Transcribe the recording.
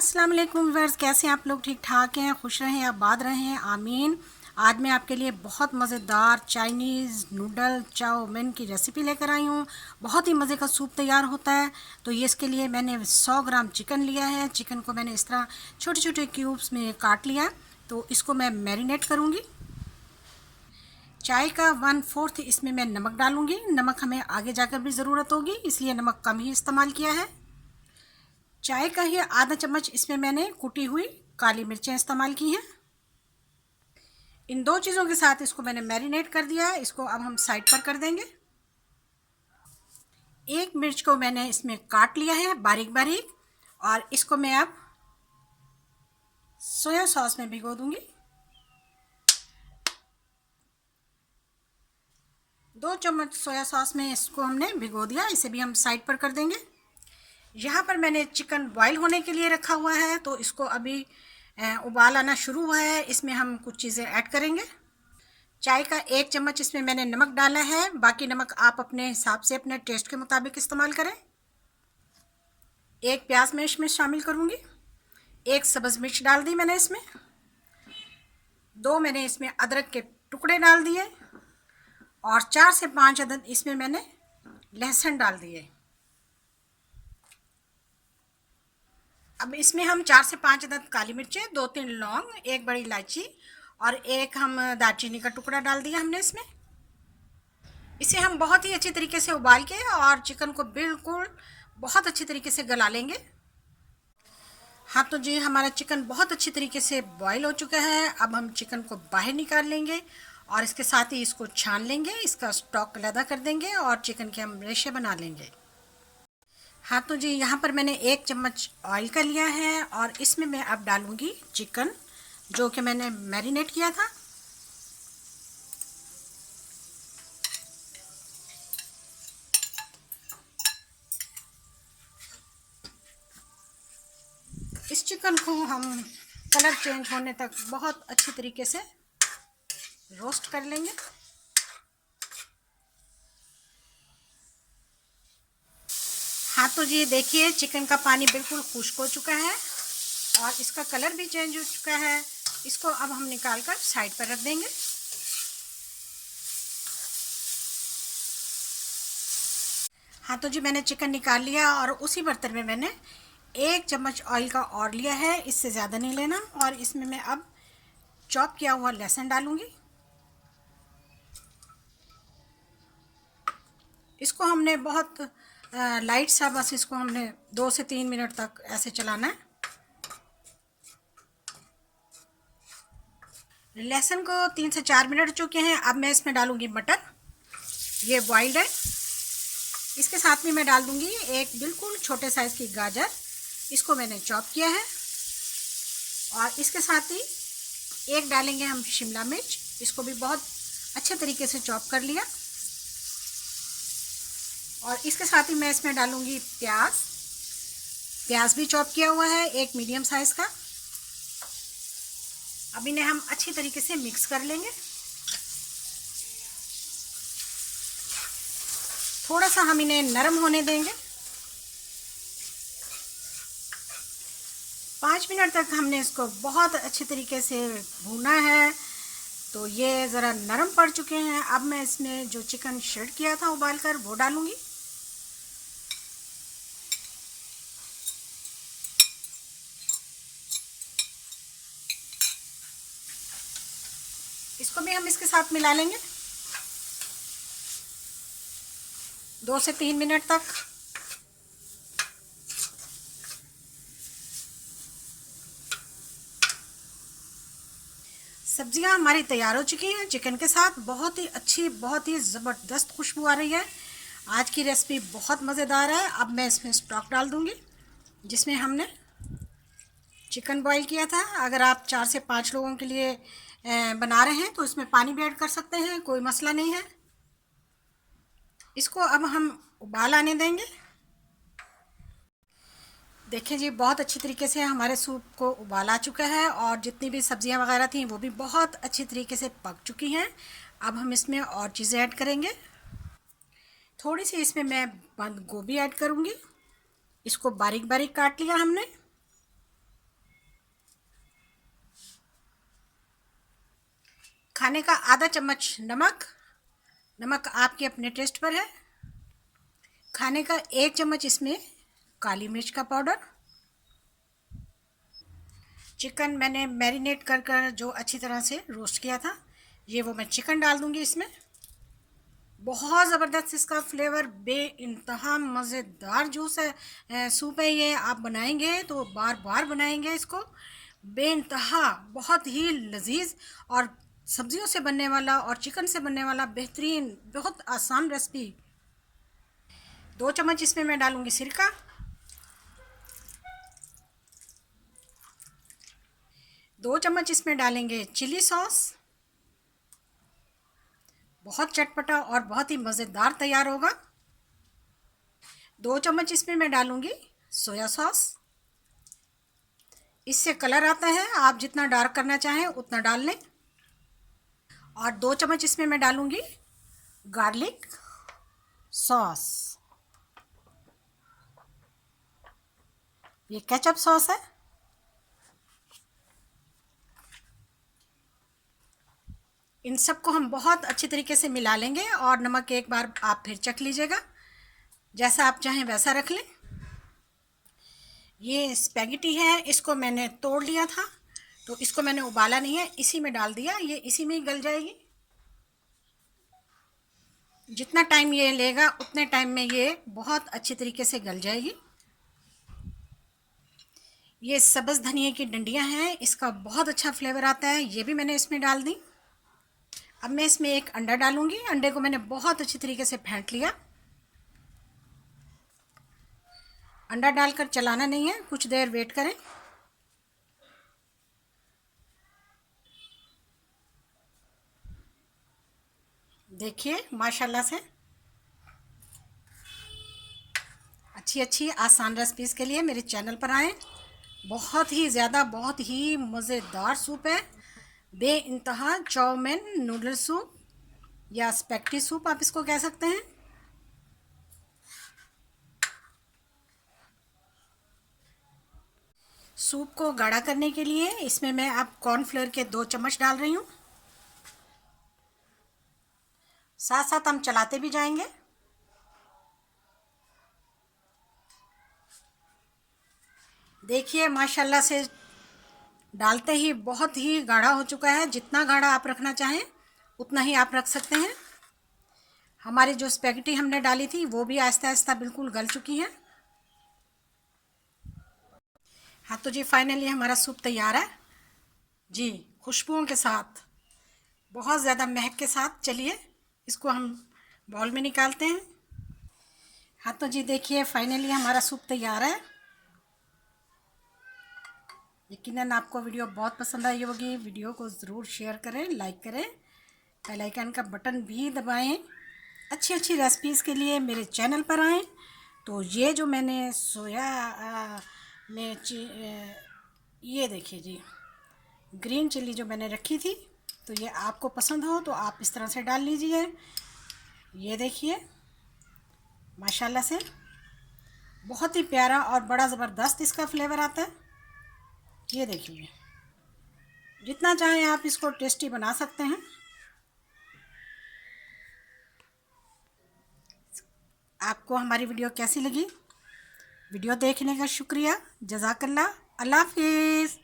अस्सलाम वालेकुम व्यूअर्स, कैसे हैं आप लोग? ठीक ठाक हैं, खुश रहें, आबाद रहें, आमीन। आज मैं आपके लिए बहुत मज़ेदार चाइनीज़ नूडल चाउमीन की रेसिपी लेकर आई हूँ। बहुत ही मज़े का सूप तैयार होता है। तो ये इसके लिए मैंने 100 ग्राम चिकन लिया है। चिकन को मैंने इस तरह छोटे छोटे क्यूब्स में काट लिया है। तो इसको मैं मैरिनेट करूँगी। चाय का 1/4 इसमें मैं नमक डालूँगी। नमक हमें आगे जाकर भी ज़रूरत होगी, इसलिए नमक कम ही इस्तेमाल किया है। चाय का ही आधा चम्मच इसमें मैंने कुटी हुई काली मिर्चें इस्तेमाल की हैं। इन दो चीज़ों के साथ इसको मैंने मैरिनेट कर दिया है। इसको अब हम साइड पर कर देंगे। एक मिर्च को मैंने इसमें काट लिया है बारीक बारीक, और इसको मैं अब सोया सॉस में भिगो दूंगी। 2 चम्मच सोया सॉस में इसको हमने भिगो दिया। इसे भी हम साइड पर कर देंगे। यहाँ पर मैंने चिकन बॉईल होने के लिए रखा हुआ है, तो इसको अभी उबाल आना शुरू हुआ है। इसमें हम कुछ चीज़ें ऐड करेंगे। चाय का 1 चम्मच इसमें मैंने नमक डाला है। बाकी नमक आप अपने हिसाब से अपने टेस्ट के मुताबिक इस्तेमाल करें। 1 प्याज मैं इसमें शामिल करूँगी। 1 सब्ज़ मिर्च डाल दी मैंने इसमें। 2 मैंने इसमें अदरक के टुकड़े डाल दिए, और 4 से 5 अदद इसमें मैंने लहसुन डाल दिए। अब इसमें हम 4 से 5 अदद काली मिर्चें, 2-3 लौंग, 1 बड़ी इलायची और 1 हम दालचीनी का टुकड़ा डाल दिया हमने इसमें। इसे हम बहुत ही अच्छी तरीके से उबाल के और चिकन को बिल्कुल बहुत अच्छी तरीके से गला लेंगे। हाँ तो जी, हमारा चिकन बहुत अच्छी तरीके से बॉईल हो चुका है। अब हम चिकन को बाहर निकाल लेंगे और इसके साथ ही इसको छान लेंगे। इसका स्टॉक अलग कर देंगे और चिकन के हम रेशे बना लेंगे। हाँ तो जी, यहाँ पर मैंने 1 चम्मच ऑयल का लिया है, और इसमें मैं अब डालूँगी चिकन जो कि मैंने मैरिनेट किया था। इस चिकन को हम कलर चेंज होने तक बहुत अच्छी तरीके से रोस्ट कर लेंगे। हाँ तो जी, देखिए चिकन का पानी बिल्कुल खुश्क हो चुका है और इसका कलर भी चेंज हो चुका है। इसको अब हम निकाल कर साइड पर रख देंगे। हाँ तो जी, मैंने चिकन निकाल लिया और उसी बर्तन में मैंने 1 चम्मच ऑयल का और लिया है। इससे ज़्यादा नहीं लेना। और इसमें मैं अब चॉप किया हुआ लहसुन डालूंगी। इसको हमने बहुत लाइट सा, बस इसको हमने 2 से 3 मिनट तक ऐसे चलाना है। लहसुन को 3 से 4 मिनट हो चुके हैं। अब मैं इसमें डालूंगी मटर। ये बॉइल्ड है। इसके साथ में मैं डाल दूंगी एक बिल्कुल छोटे साइज़ की गाजर। इसको मैंने चॉप किया है। और इसके साथ ही एक डालेंगे हम शिमला मिर्च। इसको भी बहुत अच्छे तरीके से चॉप कर लिया। और इसके साथ ही मैं इसमें डालूंगी प्याज। प्याज भी चॉप किया हुआ है, एक मीडियम साइज़ का। अब इन्हें हम अच्छी तरीके से मिक्स कर लेंगे। थोड़ा सा हम इन्हें नरम होने देंगे। 5 मिनट तक हमने इसको बहुत अच्छे तरीके से भूना है। तो ये ज़रा नरम पड़ चुके हैं। अब मैं इसमें जो चिकन श्रेड किया था उबाल कर, वो डालूंगी। इसको भी हम इसके साथ मिला लेंगे 2 से 3 मिनट तक। सब्जियां हमारी तैयार हो चुकी हैं। चिकन के साथ बहुत ही अच्छी, बहुत ही ज़बरदस्त खुशबू आ रही है। आज की रेसिपी बहुत मज़ेदार है। अब मैं इसमें स्टॉक डाल दूंगी जिसमें हमने चिकन बॉईल किया था। अगर आप 4 से 5 लोगों के लिए बना रहे हैं तो इसमें पानी भी ऐड कर सकते हैं, कोई मसला नहीं है। इसको अब हम उबाल आने देंगे। देखें जी, बहुत अच्छी तरीके से हमारे सूप को उबाल आ चुका है, और जितनी भी सब्जियां वगैरह थी वो भी बहुत अच्छी तरीके से पक चुकी हैं। अब हम इसमें और चीज़ें ऐड करेंगे। थोड़ी सी इसमें मैं बंद गोभी ऐड करूँगी। इसको बारीक बारीक काट लिया हमने। खाने का आधा चम्मच नमक, नमक आपके अपने टेस्ट पर है। खाने का 1 चम्मच इसमें काली मिर्च का पाउडर। चिकन मैंने मैरिनेट कर कर जो अच्छी तरह से रोस्ट किया था, ये वो मैं चिकन डाल दूंगी इसमें। बहुत ज़बरदस्त इसका फ्लेवर, बेइंतहा मज़ेदार जूस है, सूप है ये। आप बनाएंगे तो बार बार बनाएंगे इसको। बेइंतहा बहुत ही लजीज और सब्जियों से बनने वाला और चिकन से बनने वाला बेहतरीन, बहुत आसान रेसिपी। 2 चम्मच इसमें मैं डालूंगी सिरका। 2 चम्मच इसमें डालेंगे चिली सॉस। बहुत चटपटा और बहुत ही मज़ेदार तैयार होगा। 2 चम्मच इसमें मैं डालूंगी सोया सॉस। इससे कलर आता है, आप जितना डार्क करना चाहें उतना डाल लें। और 2 चम्मच इसमें मैं डालूंगी गार्लिक सॉस। ये केचप सॉस है। इन सबको हम बहुत अच्छी तरीके से मिला लेंगे और नमक एक बार आप फिर चख लीजिएगा, जैसा आप चाहें वैसा रख लें। ये स्पैगेटी है, इसको मैंने तोड़ लिया था, तो इसको मैंने उबाला नहीं है, इसी में डाल दिया, ये इसी में ही गल जाएगी। जितना टाइम ये लेगा उतने टाइम में ये बहुत अच्छी तरीके से गल जाएगी। ये सब्ज़ धनिया की डंडियां हैं, इसका बहुत अच्छा फ्लेवर आता है, ये भी मैंने इसमें डाल दी। अब मैं इसमें एक अंडा डालूंगी। अंडे को मैंने बहुत अच्छी तरीके से फेंट लिया। अंडा डालकर चलाना नहीं है, कुछ देर वेट करें। देखिए माशाल्लाह से अच्छी आसान रेसिपीज़ के लिए मेरे चैनल पर आएँ। बहुत ही ज़्यादा, बहुत ही मज़ेदार सूप है, बेइंतहा चाउमीन नूडल सूप या स्पैगेटी सूप आप इसको कह सकते हैं। सूप को गाढ़ा करने के लिए इसमें मैं अब कॉर्नफ्लोर के 2 चम्मच डाल रही हूँ। साथ साथ हम चलाते भी जाएंगे। देखिए माशाल्लाह से डालते ही बहुत ही गाढ़ा हो चुका है। जितना गाढ़ा आप रखना चाहें उतना ही आप रख सकते हैं। हमारी जो स्पैगेटी हमने डाली थी वो भी आहिस्ता आहिस्ता बिल्कुल गल चुकी है। हाँ तो जी फाइनली हमारा सूप तैयार है जी, खुशबुओं के साथ, बहुत ज़्यादा महक के साथ। चलिए इसको हम बाउल में निकालते हैं। हाँ तो जी देखिए फाइनली हमारा सूप तैयार है। यकीनन आपको वीडियो बहुत पसंद आई होगी। वीडियो को ज़रूर शेयर करें, लाइक करें, बेल आइकन का बटन भी दबाएं। अच्छी रेसिपीज़ के लिए मेरे चैनल पर आएँ। तो ये जो मैंने सोया में ये देखिए जी, ग्रीन चिल्ली जो मैंने रखी थी, तो ये आपको पसंद हो तो आप इस तरह से डाल लीजिए। ये देखिए माशाल्लाह से बहुत ही प्यारा और बड़ा ज़बरदस्त इसका फ्लेवर आता है। ये देखिए, जितना चाहें आप इसको टेस्टी बना सकते हैं। आपको हमारी वीडियो कैसी लगी? वीडियो देखने का शुक्रिया, जज़ाकल्लाह, अल्लाह हाफिज़।